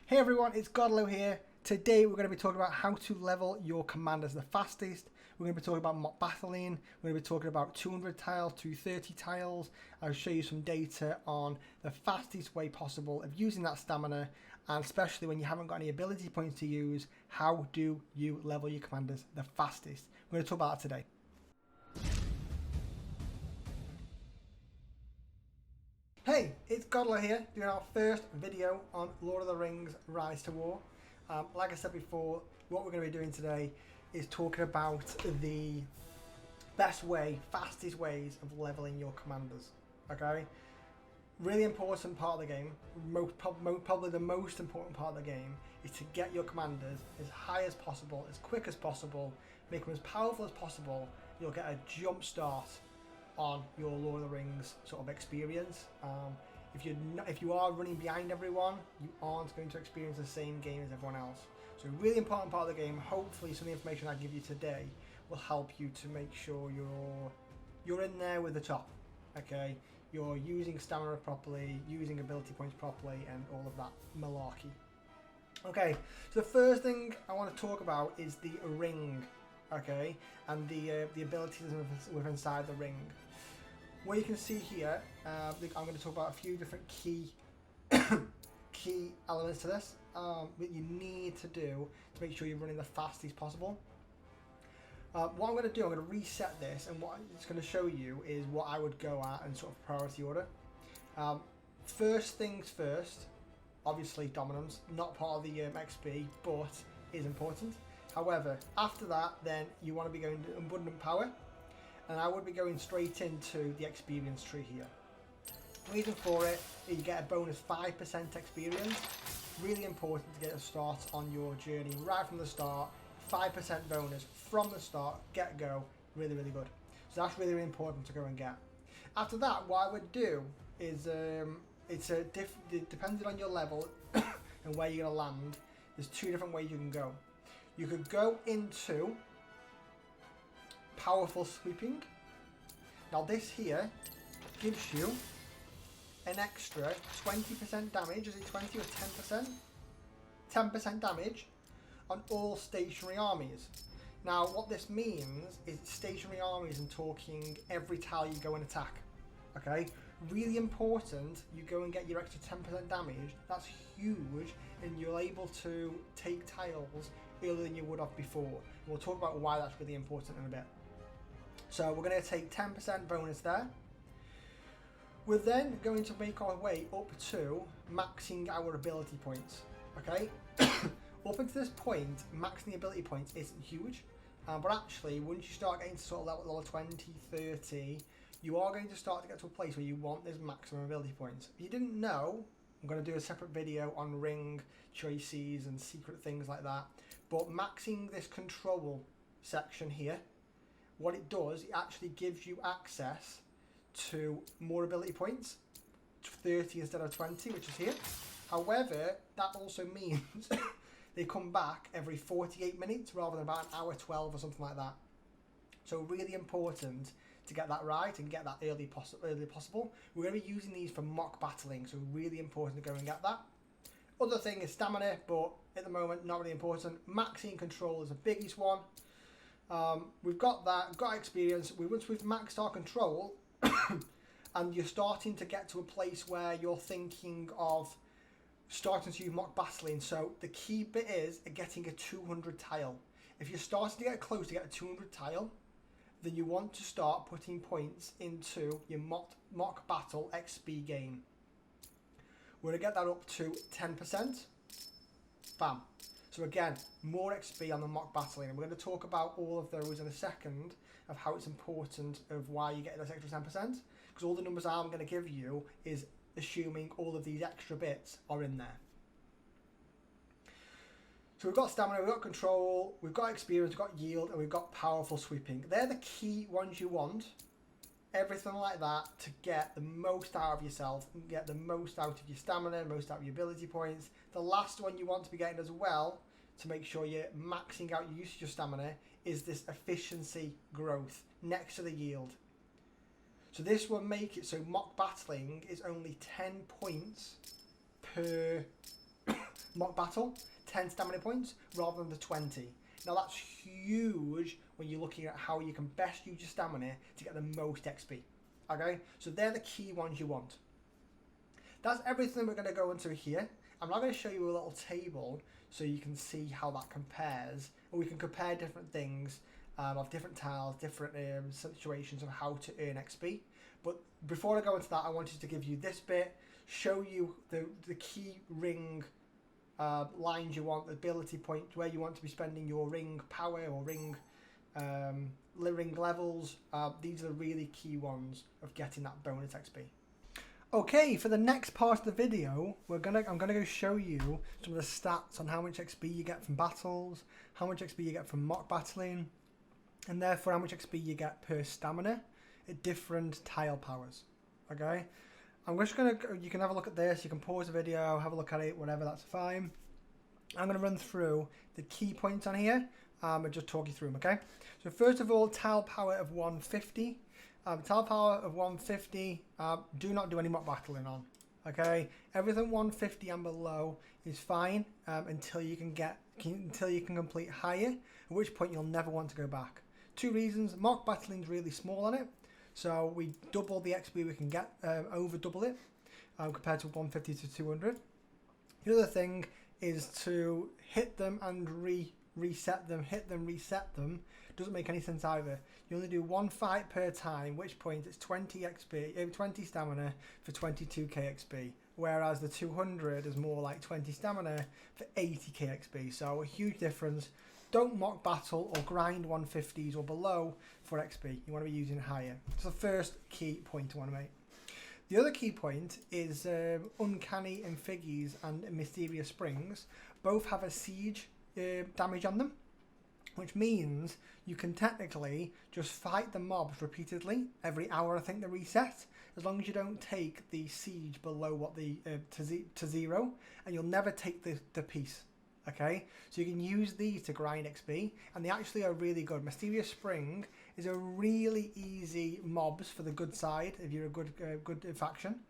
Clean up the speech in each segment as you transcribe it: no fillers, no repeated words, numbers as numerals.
Hey everyone, it's Godlow here. Today we're going to be talking about how to level your commanders the fastest. We're going to be talking about mock battling. We're going to be talking about 200 tiles, 230 tiles. I'll show you some data on the fastest way possible of using that stamina, and especially when you haven't got any ability points to use, how do you level your commanders the fastest? We're going to talk about that today. Hey, it's Godlow here, doing our first video on Lord of the Rings Rise to War. Like I said before, what we're going to be doing today is talking about the best way, fastest ways of leveling your commanders. Okay? Really important part of the game, probably the most important part of the game, is to get your commanders as high as possible, as quick as possible, make them as powerful as possible. You'll get a jump start on your Lord of the Rings sort of experience. If you are running behind everyone, you aren't going to experience the same game as everyone else. So a really important part of the game. Hopefully some of the information I give you today will help you to make sure you're in there with the top. Okay, you're using stamina properly, using ability points properly, and all of that malarkey. Okay, so the first thing I want to talk about is the ring. Okay, and the abilities within inside the ring. What you can see here, I'm going to talk about a few different key elements to this that you need to do to make sure you're running the fastest possible. What I'm going to do, I'm going to reset this, and what it's going to show you is what I would go at in sort of priority order. First things first, obviously dominance, not part of the XP, but is important. However, after that, then you want to be going to abundant power, and I would be going straight into the experience tree here. The reason for it is you get a bonus 5% experience. Really important to get a start on your journey right from the start. 5% bonus from the start, get go, really, really good. So that's really, really important to go and get. After that, what I would do is, depending on your level and where you're going to land, there's two different ways you can go. You could go into powerful sweeping. Now this here gives you an extra 20% damage. Is it 20 or 10%? 10% damage on all stationary armies. Now what this means is stationary armies and talking every tile you go and attack. Okay, really important you go and get your extra 10% damage. That's huge, and you're able to take tiles earlier than you would have before. And we'll talk about why that's really important in a bit. So we're going to take 10% bonus there. We're then going to make our way up to maxing our ability points. Okay, up until this point, maxing the ability points isn't huge, but actually once you start getting to sort of level 20, 30, you are going to start to get to a place where you want this maximum ability points. If you didn't know, I'm going to do a separate video on ring choices and secret things like that. But maxing this control section here, what it does, it actually gives you access to more ability points, 30 instead of 20, which is here. However, that also means they come back every 48 minutes rather than about an hour 12 or something like that. So really important to get that right and get that early possible. We're going to be using these for mock battling, so really important to go and get that. Other thing is stamina, but at the moment not really important. Maxing control is the biggest one. We've got that, got experience. Once we've maxed our control and you're starting to get to a place where you're thinking of starting to use mock battling. So the key bit is getting a 200 tile. If you're starting to get close to get a 200 tile, then you want to start putting points into your mock battle XP gain. We're going to get that up to 10%. Bam. So again, more XP on the mock battling. And we're going to talk about all of those in a second, of how it's important, of why you get this extra 10%. Because all the numbers I'm going to give you is assuming all of these extra bits are in there. So we've got stamina, we've got control, we've got experience, we've got yield, and we've got powerful sweeping. They're the key ones you want. Everything like that to get the most out of yourself and get the most out of your stamina, most out of your ability points. The last one you want to be getting as well, to make sure you're maxing out your usage of stamina, is this efficiency growth next to the yield. So this will make it so mock battling is only 10 points per mock battle, 10 stamina points rather than the 20. Now that's huge when you're looking at how you can best use your stamina to get the most XP. Okay, so they're the key ones you want. That's everything we're going to go into here. I'm now going to show you a little table so you can see how that compares. And we can compare different things of different tiles, different situations of how to earn XP. But before I go into that, I wanted to give you this bit, show you the key ring lines you want, the ability points, where you want to be spending your ring power or ring levels. These are the really key ones of getting that bonus XP. Okay, for the next part of the video, I'm gonna go show you some of the stats on how much XP you get from battles, how much XP you get from mock battling, and therefore how much XP you get per stamina at different tile powers. Okay, I'm just gonna. You can have a look at this. You can pause the video, have a look at it, whatever. That's fine. I'm gonna run through the key points on here and just talk you through them. Okay, so first of all, tile power of 150. Tile power of 150, do not do any mock battling on. Okay, everything 150 and below is fine until you can complete higher, at which point you'll never want to go back. 2 reasons: mock battling is really small on it, so we double the XP we can get, over double it compared to 150 to 200. The other thing is to hit them and reset them, hit them, reset them. Doesn't make any sense either. You only do 1 fight per time, which point it's 20 XP, 20 stamina for 22k XP. Whereas the 200 is more like 20 stamina for 80k XP. So a huge difference. Don't mock battle or grind 150s or below for XP. You want to be using higher. It's the first key point I want to make. The other key point is Uncanny and Figgies and Mysterious Springs both have a siege damage on them, which means you can technically just fight the mobs repeatedly every hour. I think they reset, as long as you don't take the siege below what the to 0, and you'll never take the piece. Okay, so you can use these to grind XP, and they actually are really good. Mysterious Spring is a really easy mobs for the good side if you're a good faction.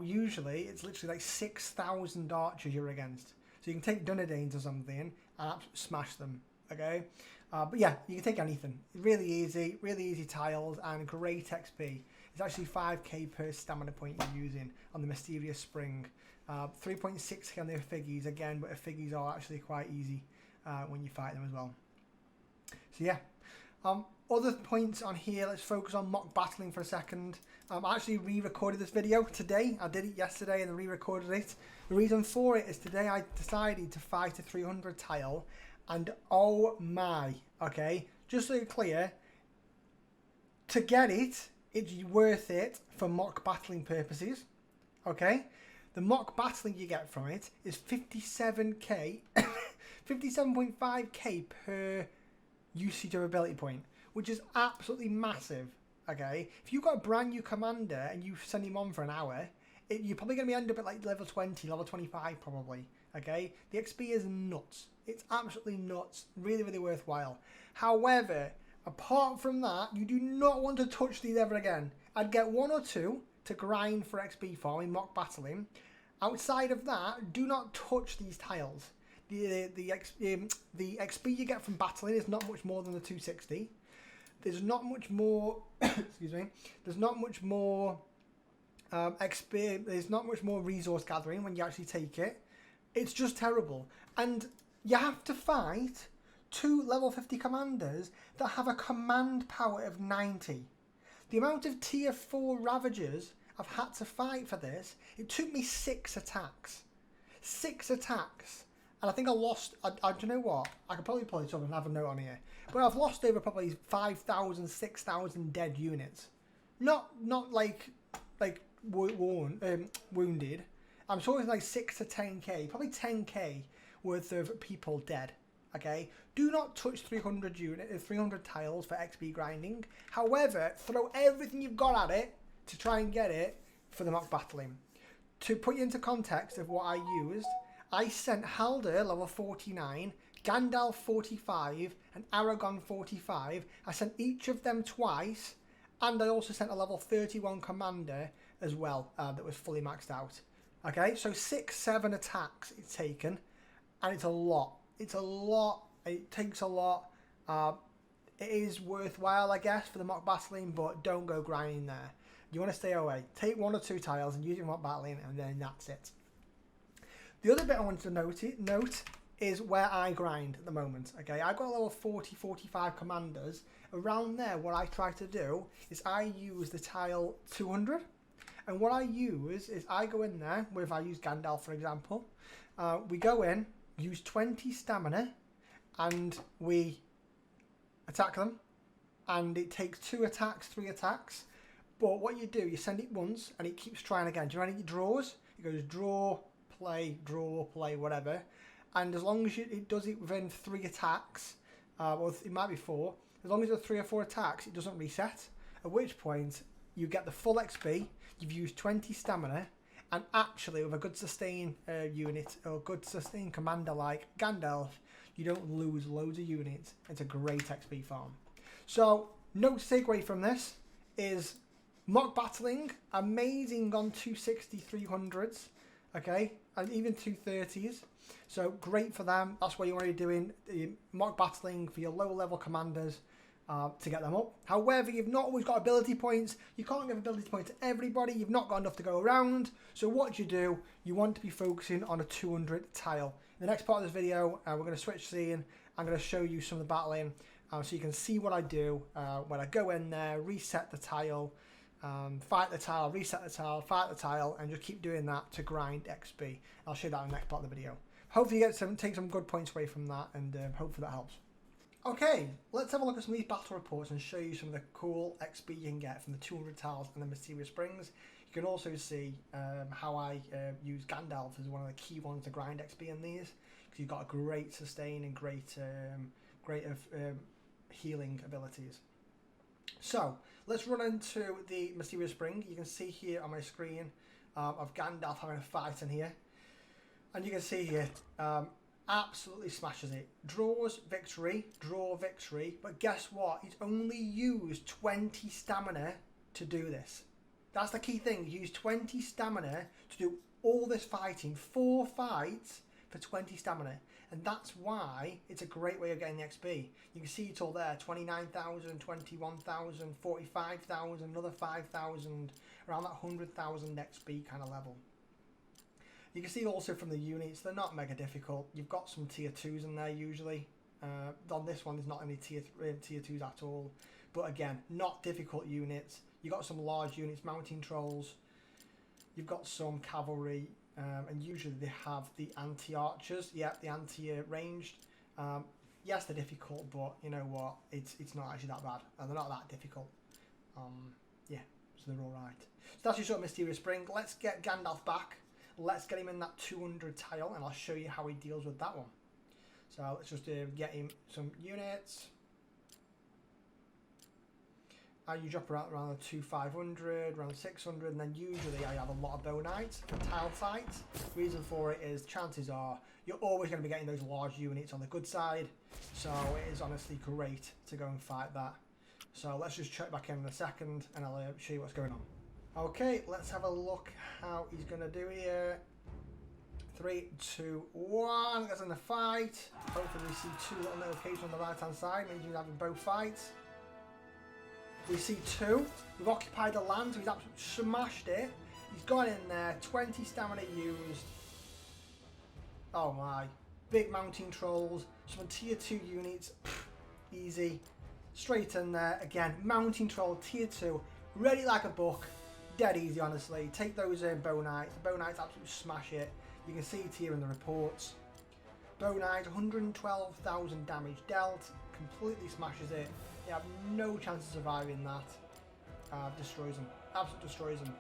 Usually it's literally like 6,000 archers you're against, so you can take Dunedains or something and smash them. Okay, but yeah, you can take anything. Really easy tiles and great XP. It's actually 5k per stamina point you're using on the Mysterious Spring. 3.6k on the Figgies again, but the Figgies are actually quite easy when you fight them as well. So yeah, other points on here. Let's focus on mock battling for a second. I actually re-recorded this video today. I did it yesterday and re-recorded it. The reason for it is today I decided to fight a 300 tile. And oh my, okay, just so you're clear, to get it, it's worth it for mock battling purposes, okay? The mock battling you get from it is 57k, 57.5k per usage of ability point, which is absolutely massive, okay? If you've got a brand new commander and you send him on for an hour, you're probably going to end up at like level 20, level 25 probably, okay? The XP is nuts. It's absolutely nuts. Really worthwhile. However, apart from that, you do not want to touch these ever again. I'd get 1 or 2 to grind for XP farming, mock battling. Outside of that, do not touch these tiles. The XP you get from battling is not much more than the 260. There's not much more. Excuse me. There's not much more XP. There's not much more resource gathering when you actually take it. It's just terrible. And you have to fight 2 level 50 commanders that have a command power of 90. The amount of tier 4 Ravagers I've had to fight for this, it took me 6 attacks. 6 attacks. And I think I lost, do you know what? I could probably pull it up and have a note on here. But I've lost over probably 5,000, 6,000 dead units. Not like wounded. I'm talking like 6 to 10k, probably 10k worth of people dead. Okay, do not touch 300 tiles for XP grinding. However, throw everything you've got at it to try and get it for the mock battling. To put you into context of what I used, I sent Halder level 49, Gandalf 45, and Aragon 45. I sent each of them twice, and I also sent a level 31 commander as well that was fully maxed out. Okay, so 6-7 attacks it's taken. and it's a lot. It's a lot. It takes a lot. It is worthwhile, I guess, for the mock battling, but don't go grinding there. You want to stay away. Take 1 or 2 tiles and use your mock battling, and then that's it. The other bit I wanted to note is where I grind at the moment. Okay, I've got a level 40, 45 commanders. Around there, what I try to do is I use the tile 200. And what I use is I go in there, if I use Gandalf, for example. We go in, use 20 stamina, and we attack them. And it takes 2 attacks, 3 attacks. But what you do, you send it once, and it keeps trying again. Do you know any draws? It goes draw, play, whatever. And as long as it does it within 3 attacks, or it might be 4, as long as there's 3 or 4 attacks, it doesn't reset. At which point, you get the full XP, you've used 20 stamina, and actually with a good sustain unit, or good sustain commander like Gandalf, you don't lose loads of units. It's a great XP farm. So, note to take away from this is mock battling, amazing on 260, 300s, okay, and even 230s. So great for them. That's what you want to be doing, mock battling for your low level commanders to get them up. However, you've not always got ability points. You can't give ability points to everybody. You've not got enough to go around. So what you want to be focusing on a 200 tile. In the next part of this video, we're going to switch scene. I'm going to show you some of the battling so you can see what I do when I go in there, reset the tile, fight the tile, reset the tile, fight the tile, and just keep doing that to grind XP. I'll show you that in the next part of the video. Hopefully you take some good points away from that, and hopefully that helps. Okay, let's have a look at some of these battle reports and show you some of the cool XP you can get from the 200 tiles and the Mysterious Springs. You can also see how I use Gandalf as one of the key ones to grind XP in these, because you've got a great sustain and great healing abilities. So let's run into the Mysterious Spring. You can see here on my screen of Gandalf having a fight in here. And you can see here, absolutely smashes it. Draws victory, draw victory. But guess what? He's only used 20 stamina to do this. That's the key thing. Use 20 stamina to do all this fighting. 4 fights for 20 stamina. And that's why it's a great way of getting the XP. You can see it all there. 29,000, 21,000, 45,000, another 5,000. Around that 100,000 XP kind of level. You can see also from the units, they're not mega difficult. You've got some tier 2s in there usually. On this one, there's not any tier 2s at all. But again, not difficult units. You've got some large units, mountain trolls. You've got some cavalry. And usually they have the anti-archers. Yeah, the anti-ranged. Yes, they're difficult, but you know what? It's not actually that bad. And they're not that difficult. Yeah, so they're alright. So that's your sort of Mysterious Spring. Let's get Gandalf back. Let's get him in that 200 tile, and I'll show you how he deals with that one. So let's just get him some units. You drop around the 2,500, around 600, and then usually I have a lot of bow knights for tile fights. Reason for it is chances are you're always going to be getting those large units on the good side, so it is honestly great to go and fight that. So let's just check back in a second, and I'll show you what's going on. Okay, let's have a look how he's going to do here. 3, 2, 1. That's in the fight. Hopefully we see 2 little notifications on the right hand side. Means he's having both fights. We see 2. We've occupied the land, so he's absolutely smashed it. He's gone in there. 20 stamina used. Oh my. Big mountain trolls. Some tier 2 units. Easy. Straight in there. Again, mountain troll tier 2. Ready like a book. Dead easy, honestly. Take those bow knights. The bow knights absolutely smash it. You can see it here in the reports. Bow knight, 112,000 damage dealt. Completely smashes it. You have no chance of surviving that. Destroys them. Absolutely destroys them.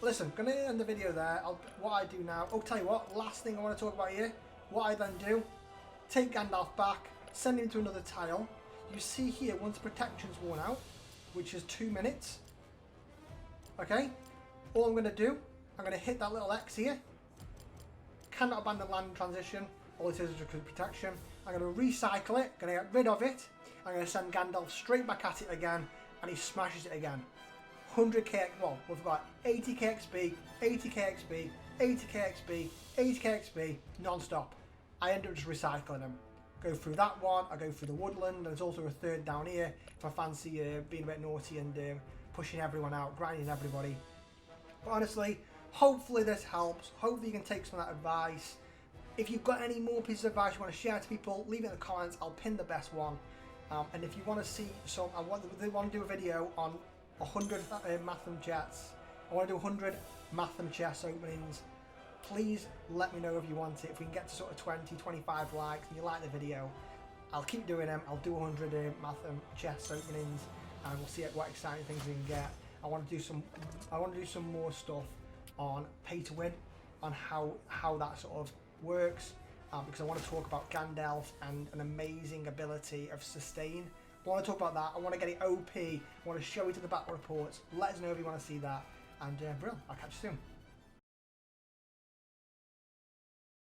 Listen, going to end the video there. What I do now. Oh, tell you what. Last thing I want to talk about here. What I then do. Take Gandalf back. Send him to another tile. You see here, once protection's worn out, which is 2 minutes. Okay, all I'm going to do, I'm going to hit that little X here. Cannot abandon land in transition. All it is just protection. I'm going to recycle it. Going to get rid of it. I'm going to send Gandalf straight back at it again, and he smashes it again. 100k. Well, we've got 80k XP, 80k XP, 80k XP, 80k XP, non-stop. I end up just recycling them. Go through that one, I go through the woodland, and there's also a third down here if I fancy being a bit naughty and pushing everyone out, grinding everybody. But honestly, hopefully this helps. Hopefully you can take some of that advice. If you've got any more pieces of advice you want to share to people, leave it in the comments. I'll pin the best one. And if you want to see some, they want to do a video on 100 Matham chests. I want to do 100 Matham chest openings. Please let me know if you want it. If we can get to sort of 20, 25 likes and you like the video, I'll keep doing them. I'll do 100 Matham chest openings, and we'll see what exciting things we can get. I want to do some more stuff on pay to win, on how that sort of works, because I want to talk about Gandalf and an amazing ability of sustain. I want to talk about that. I want to get it OP. I want to show it to the battle reports. Let us know if you want to see that. And brilliant. I'll catch you soon.